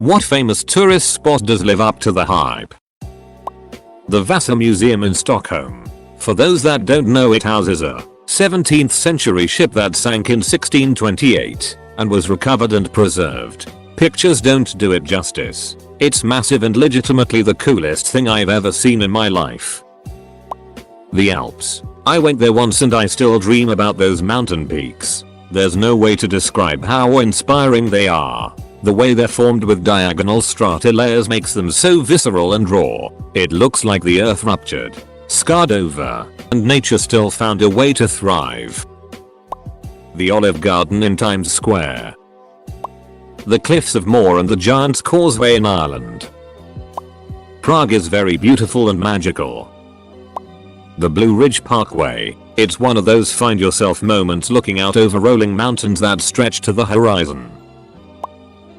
What famous tourist spot does live up to the hype? The Vasa Museum in Stockholm. For those that don't know, it houses a 17th century ship that sank in 1628 and was recovered and preserved. Pictures don't do it justice. It's massive and legitimately the coolest thing I've ever seen in my life. The Alps. I went there once and I still dream about those mountain peaks. There's no way to describe how inspiring they are. The way they're formed with diagonal strata layers makes them so visceral and raw. It looks like the earth ruptured, scarred over, and nature still found a way to thrive. The Olive Garden in Times Square. The Cliffs of Moher and the Giant's Causeway in Ireland. Prague is very beautiful and magical. The Blue Ridge Parkway. It's one of those find yourself moments looking out over rolling mountains that stretch to the horizon.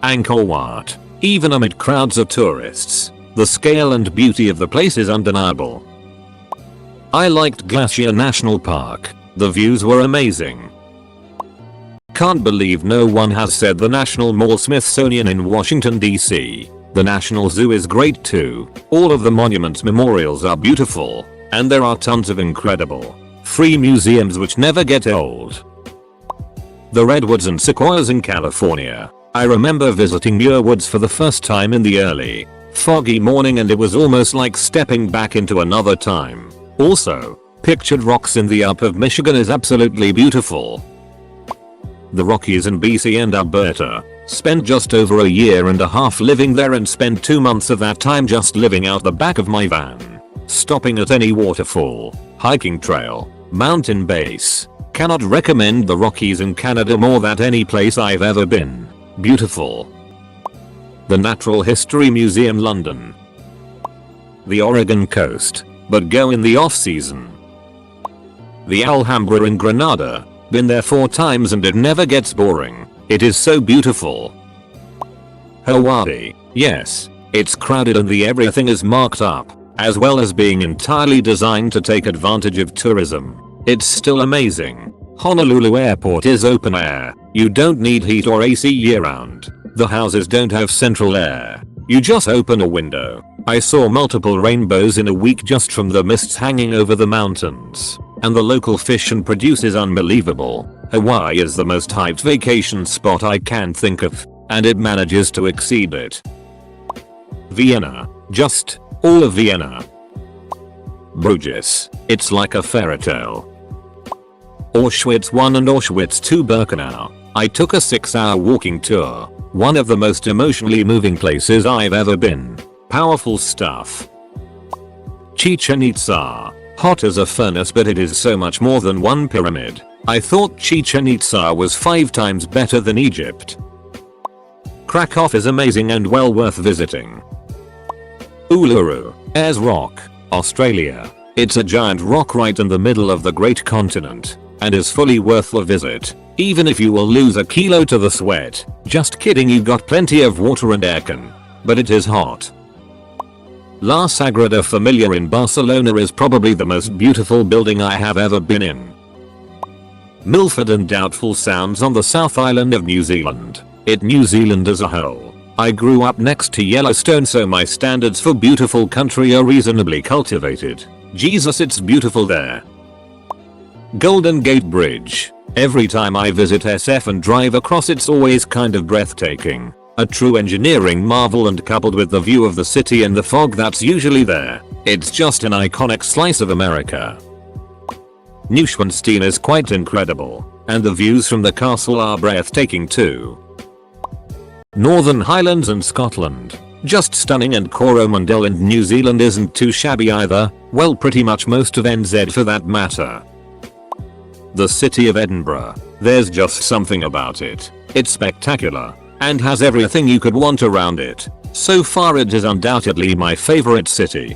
Angkor Wat. Even amid crowds of tourists, the scale and beauty of the place is undeniable. I liked Glacier National Park. The views were amazing. Can't believe no one has said the National Mall. Smithsonian in Washington, D.C. The National Zoo is great too. All of the monuments memorials are beautiful, and there are tons of incredible free museums which never get old. The Redwoods and Sequoias in California. I remember visiting Muir Woods for the first time in the early, foggy morning, and it was almost like stepping back into another time. Also, Pictured Rocks in the Up of Michigan is absolutely beautiful. The Rockies in BC and Alberta. Spent just over a year and a half living there and spent 2 months of that time just living out the back of my van. Stopping at any waterfall, hiking trail, mountain base. Cannot recommend the Rockies in Canada more than any place I've ever been. Beautiful. The Natural History Museum, London. The Oregon coast, but go in the off season. The Alhambra in Granada. Been there 4 times and it never gets boring. It is so beautiful. Hawaii. Yes, it's crowded and the everything is marked up, as well as being entirely designed to take advantage of tourism. It's still amazing. Honolulu Airport is open air. You don't need heat or AC year round. The houses don't have central air. You just open a window. I saw multiple rainbows in a week just from the mists hanging over the mountains. And the local fish and produce is unbelievable. Hawaii is the most hyped vacation spot I can think of, and it manages to exceed it. Vienna. Just all of Vienna. Bruges. It's like a fairy tale. Auschwitz I and Auschwitz II Birkenau. I took a 6-hour walking tour. One of the most emotionally moving places I've ever been. Powerful stuff. Chichen Itza. Hot as a furnace, but it is so much more than one pyramid. I thought Chichen Itza was 5 times better than Egypt. Krakow is amazing and well worth visiting. Uluru. Ayers Rock, Australia. It's a giant rock right in the middle of the great continent, and is fully worth a visit, even if you will lose a kilo to the sweat. Just kidding, you got plenty of water and aircon, but it is hot. La Sagrada Familia in Barcelona is probably the most beautiful building I have ever been in. Milford and Doubtful Sounds on the South Island of New Zealand. New Zealand as a whole. I grew up next to Yellowstone, so my standards for beautiful country are reasonably cultivated. Jesus, it's beautiful there. Golden Gate Bridge. Every time I visit SF and drive across, it's always kind of breathtaking. A true engineering marvel, and coupled with the view of the city and the fog that's usually there, it's just an iconic slice of America. Neuschwanstein is quite incredible, and the views from the castle are breathtaking too. Northern Highlands and Scotland. Just stunning, and Coromandel in New Zealand isn't too shabby either. Well, pretty much most of NZ for that matter. The city of Edinburgh. There's just something about it. It's spectacular, and has everything you could want around it. So far it is undoubtedly my favorite city.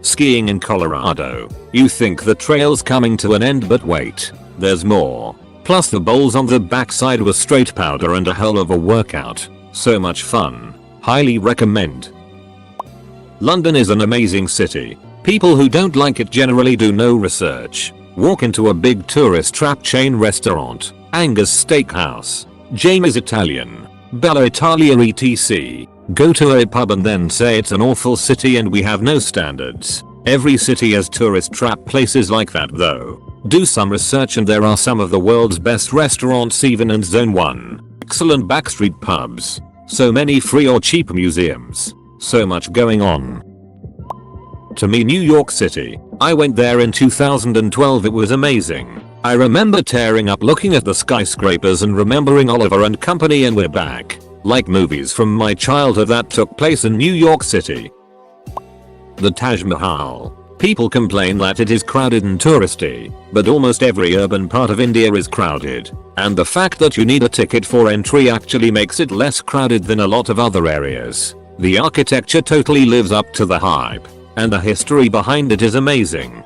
Skiing in Colorado. You think the trail's coming to an end, but wait, there's more. Plus the bowls on the backside were straight powder and a hell of a workout. So much fun. Highly recommend. London is an amazing city. People who don't like it generally do no research. Walk into a big tourist trap chain restaurant, Angus Steakhouse, Jamie's Italian, Bella Italia etc. Go to a pub and then say it's an awful city and we have no standards. Every city has tourist trap places like that though. Do some research and there are some of the world's best restaurants even in Zone 1. Excellent backstreet pubs. So many free or cheap museums. So much going on. To me, New York City. I went there in 2012. It was amazing. I remember tearing up looking at the skyscrapers and remembering Oliver and Company, and we're back. Like movies from my childhood that took place in New York City. The Taj Mahal. People complain that it is crowded and touristy, but almost every urban part of India is crowded, and the fact that you need a ticket for entry actually makes it less crowded than a lot of other areas. The architecture totally lives up to the hype, and the history behind it is amazing.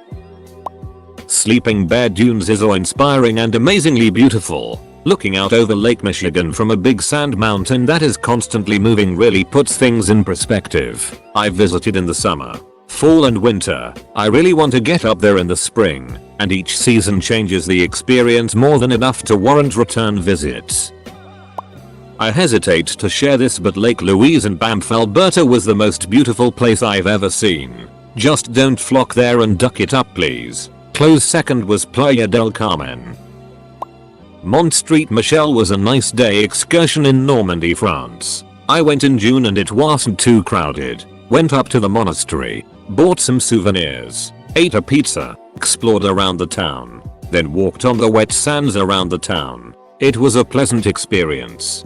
Sleeping Bear Dunes is awe-inspiring and amazingly beautiful. Looking out over Lake Michigan from a big sand mountain that is constantly moving really puts things in perspective. I've visited in the summer, fall and winter. I really want to get up there in the spring, and each season changes the experience more than enough to warrant return visits. I hesitate to share this, but Lake Louise in Banff, Alberta was the most beautiful place I've ever seen. Just don't flock there and duck it up please. Close second was Playa del Carmen. Mont Street Michel was a nice day excursion in Normandy, France. I went in June and it wasn't too crowded. Went up to the monastery, bought some souvenirs, ate a pizza, explored around the town, then walked on the wet sands around the town. It was a pleasant experience.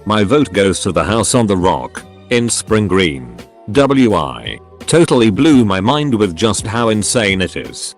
My vote goes to the House on the Rock in Spring Green, WI. Totally blew my mind with just how insane it is.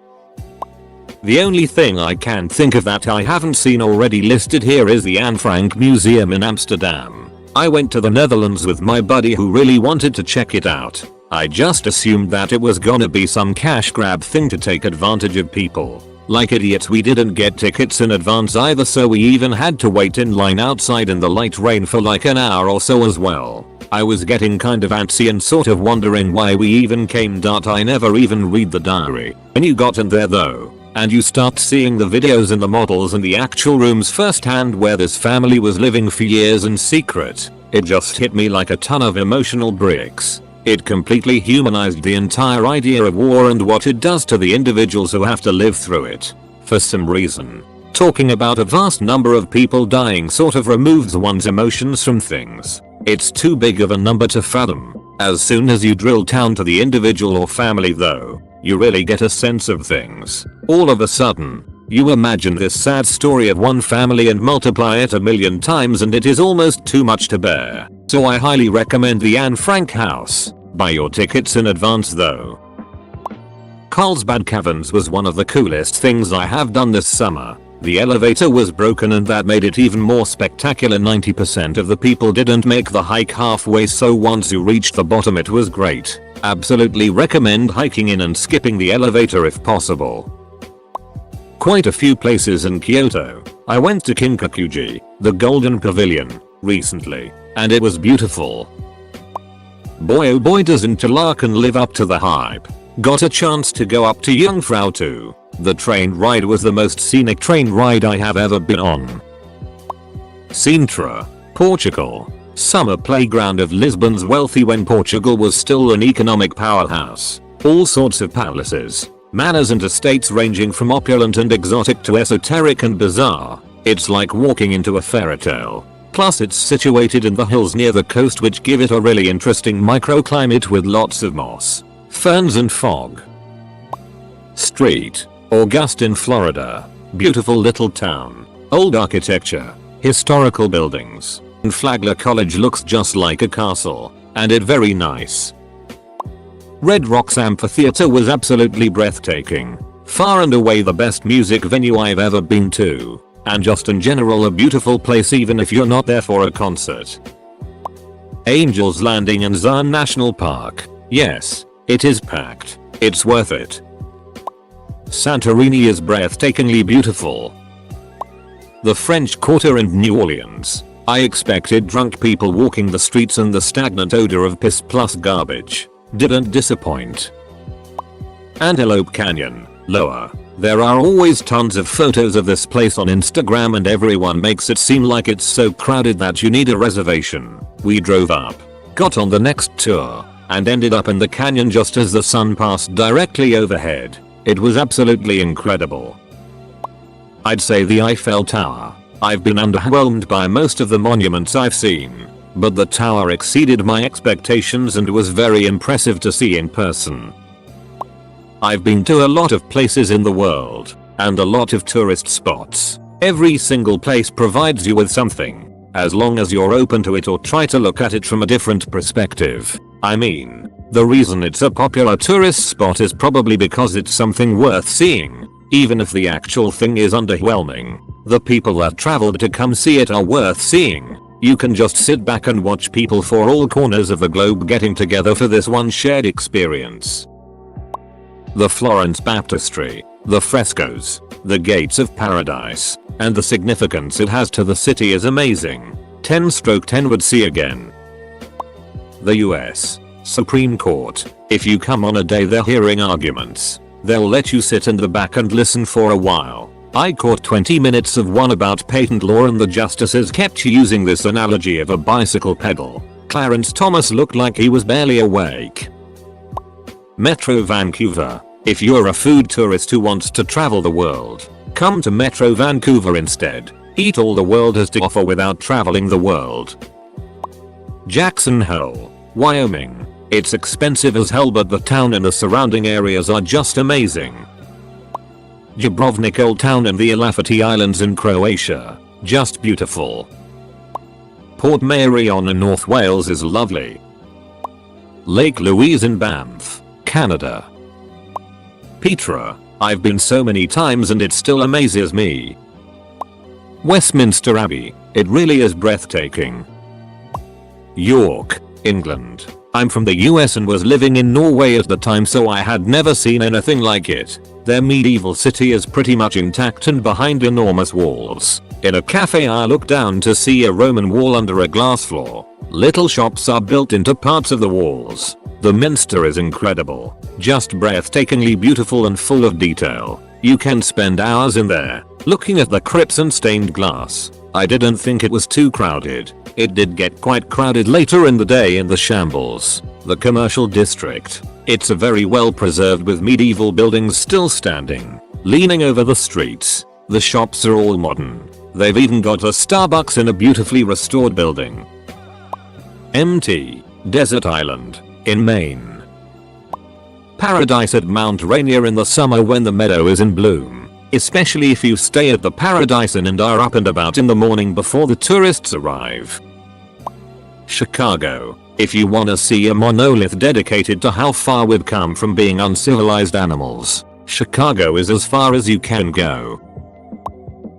The only thing I can think of that I haven't seen already listed here is the Anne Frank Museum in Amsterdam. I went to the Netherlands with my buddy who really wanted to check it out. I just assumed that it was gonna be some cash grab thing to take advantage of people. Like idiots, we didn't get tickets in advance either, so we even had to wait in line outside in the light rain for like an hour or so as well. I was getting kind of antsy and sort of wondering why we even came. I never even read the diary. When you got in there though, and you start seeing the videos and the models and the actual rooms firsthand where this family was living for years in secret, it just hit me like a ton of emotional bricks. It completely humanized the entire idea of war and what it does to the individuals who have to live through it. For some reason, talking about a vast number of people dying sort of removes one's emotions from things. It's too big of a number to fathom. As soon as you drill down to the individual or family though, you really get a sense of things. All of a sudden, you imagine this sad story of one family and multiply it 1,000,000 times and it is almost too much to bear. So I highly recommend the Anne Frank house. Buy your tickets in advance though. Carlsbad Caverns was one of the coolest things I have done this summer. The elevator was broken and that made it even more spectacular. 90% of the people didn't make the hike halfway, so once you reached the bottom it was great. Absolutely recommend hiking in and skipping the elevator if possible. Quite a few places in Kyoto. I went to Kinkakuji, the Golden Pavilion, recently, and it was beautiful. Boy oh boy does Interlaken live up to the hype. Got a chance to go up to Jungfrau too. The train ride was the most scenic train ride I have ever been on. Sintra, Portugal. Summer playground of Lisbon's wealthy when Portugal was still an economic powerhouse. All sorts of palaces, manors and estates ranging from opulent and exotic to esoteric and bizarre. It's like walking into a fairy tale. Plus it's situated in the hills near the coast, which give it a really interesting microclimate with lots of moss, ferns and fog. Street, Augustine, Florida. Beautiful little town. Old architecture, historical buildings, and Flagler College looks just like a castle, and it very nice. Red Rocks Amphitheater was absolutely breathtaking. Far and away the best music venue I've ever been to. And just in general a beautiful place even if you're not there for a concert. Angel's Landing and Zion National Park. Yes, it is packed. It's worth it. Santorini is breathtakingly beautiful. The French Quarter and New Orleans. I expected drunk people walking the streets and the stagnant odor of piss plus garbage. Didn't disappoint. Antelope Canyon. Lower. There are always tons of photos of this place on Instagram and everyone makes it seem like it's so crowded that you need a reservation. We drove up, got on the next tour, and ended up in the canyon just as the sun passed directly overhead. It was absolutely incredible. I'd say the Eiffel Tower. I've been underwhelmed by most of the monuments I've seen, but the tower exceeded my expectations and was very impressive to see in person. I've been to a lot of places in the world, and a lot of tourist spots. Every single place provides you with something, as long as you're open to it or try to look at it from a different perspective. I mean, the reason it's a popular tourist spot is probably because it's something worth seeing, even if the actual thing is underwhelming. The people that traveled to come see it are worth seeing. You can just sit back and watch people for all corners of the globe getting together for this one shared experience. The Florence Baptistry, the frescoes, the Gates of Paradise, and the significance it has to the city is amazing. 10/10 would see again. The US Supreme Court. If you come on a day they're hearing arguments, they'll let you sit in the back and listen for a while. I caught 20 minutes of one about patent law and the justices kept using this analogy of a bicycle pedal. Clarence Thomas looked like he was barely awake. Metro Vancouver. If you're a food tourist who wants to travel the world, come to Metro Vancouver instead. Eat all the world has to offer without traveling the world. Jackson Hole, Wyoming. It's expensive as hell but the town and the surrounding areas are just amazing. Dubrovnik Old Town and the Elafiti Islands in Croatia. Just beautiful. Port Marion in North Wales is lovely. Lake Louise in Banff, Canada. Petra. I've been so many times and it still amazes me. Westminster Abbey. It really is breathtaking. York, England. I'm from the US and was living in Norway at the time, so I had never seen anything like it. Their medieval city is pretty much intact and behind enormous walls. In a cafe I looked down to see a Roman wall under a glass floor. Little shops are built into parts of the walls. The minster is incredible. Just breathtakingly beautiful and full of detail. You can spend hours in there, looking at the crypts and stained glass. I didn't think it was too crowded. It did get quite crowded later in the day in the shambles. The commercial district. It's a very well preserved with medieval buildings still standing, leaning over the streets. The shops are all modern. They've even got a Starbucks in a beautifully restored building. MT, Desert Island, in Maine. Paradise at Mount Rainier in the summer when the meadow is in bloom, especially if you stay at the Paradise Inn and are up and about in the morning before the tourists arrive. Chicago. If you wanna see a monolith dedicated to how far we've come from being uncivilized animals, Chicago is as far as you can go.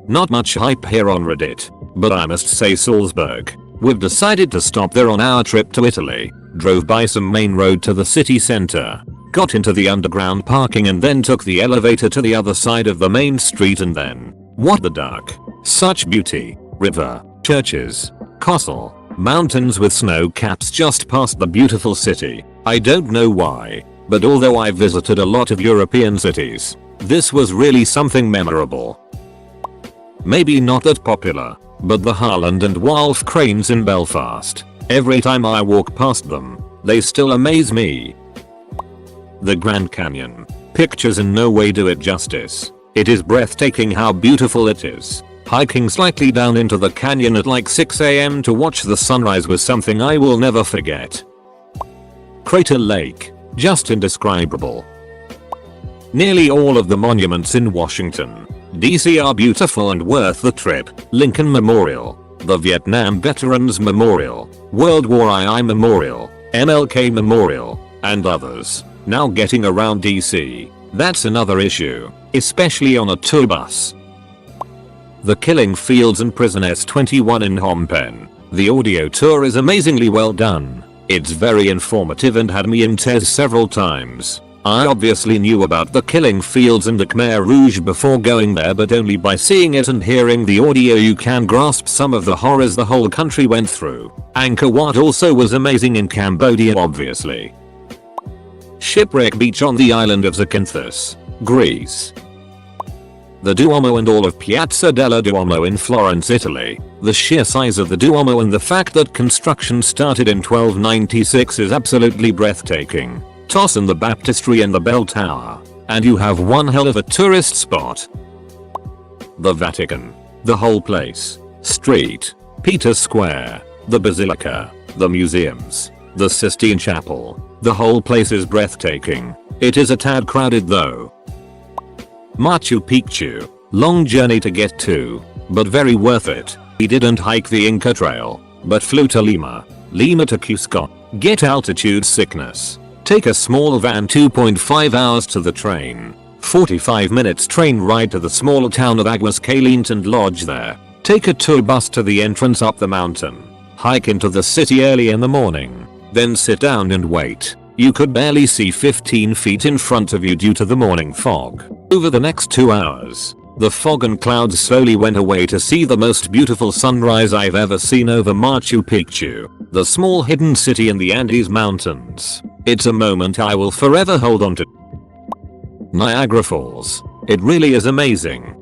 Not much hype here on Reddit, but I must say Salzburg. We've decided to stop there on our trip to Italy, drove by some main road to the city center, got into the underground parking and then took the elevator to the other side of the main street and then, what the duck? Such beauty, river, churches, castle, mountains with snow caps just past the beautiful city. I don't know why, but although I visited a lot of European cities, this was really something memorable. Maybe not that popular, but the Harland and Wolff cranes in Belfast. Every time I walk past them, they still amaze me. The Grand Canyon. Pictures in no way do it justice. It is breathtaking how beautiful it is. Hiking slightly down into the canyon at like 6 AM to watch the sunrise was something I will never forget. Crater Lake. Just indescribable. Nearly all of the monuments in Washington, D.C. are beautiful and worth the trip. Lincoln Memorial, the Vietnam Veterans Memorial, World War II Memorial, MLK Memorial, and others. Now getting around D.C., that's another issue, especially on a tour bus. The Killing Fields and Prison S21 in Phnom Penh. The audio tour is amazingly well done. It's very informative and had me in tears several times. I obviously knew about the Killing Fields and the Khmer Rouge before going there, but only by seeing it and hearing the audio you can grasp some of the horrors the whole country went through. Angkor Wat also was amazing in Cambodia obviously. Shipwreck Beach on the island of Zakynthos. Greece. The Duomo and all of Piazza della Duomo in Florence, Italy. The sheer size of the Duomo and the fact that construction started in 1296 is absolutely breathtaking. Toss in the baptistry and the bell tower, and you have one hell of a tourist spot. The Vatican. The whole place. Street. Peter's Square. The Basilica. The museums. The Sistine Chapel. The whole place is breathtaking. It is a tad crowded though. Machu Picchu. Long journey to get to, but very worth it. We didn't hike the Inca Trail, but flew to Lima. Lima to Cusco. Get altitude sickness. Take a small van 2.5 hours to the train. 45 minutes train ride to the smaller town of Aguascalientes and lodge there. Take a tour bus to the entrance up the mountain. Hike into the city early in the morning. Then sit down and wait. You could barely see 15 feet in front of you due to the morning fog. Over the next 2 hours, the fog and clouds slowly went away to see the most beautiful sunrise I've ever seen over Machu Picchu, the small hidden city in the Andes Mountains. It's a moment I will forever hold on to. Niagara Falls. It really is amazing.